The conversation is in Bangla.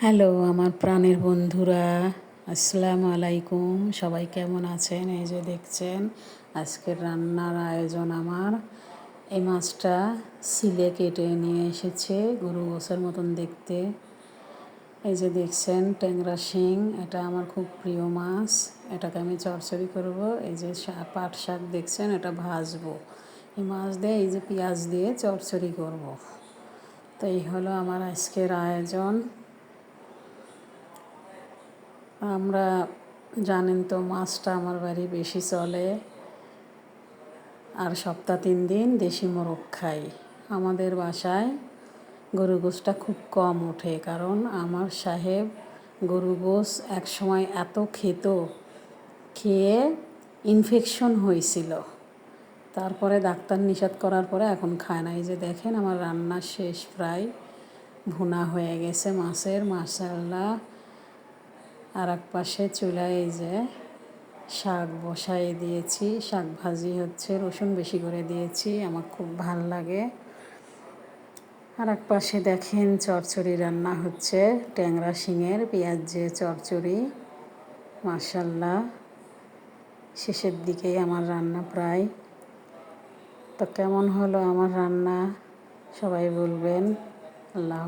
হ্যালো আমার প্রাণের বন্ধুরা, আসসালামু আলাইকুম। সবাই কেমন আছেন? এই যে দেখছেন আজকের রান্নার আয়োজন আমার। এই মাছটা সিলে কেটে নিয়ে এসেছে, গরু গোসের মতন দেখতে। এই যে দেখছেন ট্যাংরা শিং, এটা আমার খুব প্রিয় মাছ। এটাকে আমি চচ্চড়ি করব। এই যে পাট শাক দেখছেন, এটা ভাজবো। এই মাছ দিয়ে এই যে পেঁয়াজ দিয়ে চচ্চড়ি করব। তো এই হলো আমার আজকের আয়োজন। আমরা জানেন তো মাছটা আমার বাড়ি বেশি চলে, আর সপ্তাহ 3 দিন দেশি মোরগ খাই। আমাদের বাসায় গরু গোশটা খুব কম ওঠে, কারণ আমার সাহেব গরু গোশ একসময় এত খেয়ে ইনফেকশন হয়েছিল। তারপরে ডাক্তার নিষেধ করার পরে এখন খায় না। এই যে দেখেন আমার রান্না শেষ, প্রায় ভুনা হয়ে গেছে মাছের, মাশাআল্লাহ। আর এক পাশে চুলায় এই যে শাক বসাই দিয়েছি, শাক ভাজি হচ্ছে, রসুন বেশি করে দিয়েছি, আমার খুব ভাল লাগে। আর এক পাশে দেখেন চচ্চড়ি রান্না হচ্ছে, ট্যাংরা শিঙের পেঁয়াজ দিয়ে চচ্চড়ি। মাশাআল্লাহ, শেষের দিকেই আমার রান্না প্রায়। তো কেমন হলো আমার রান্না সবাই বলবেন। আল্লাহ।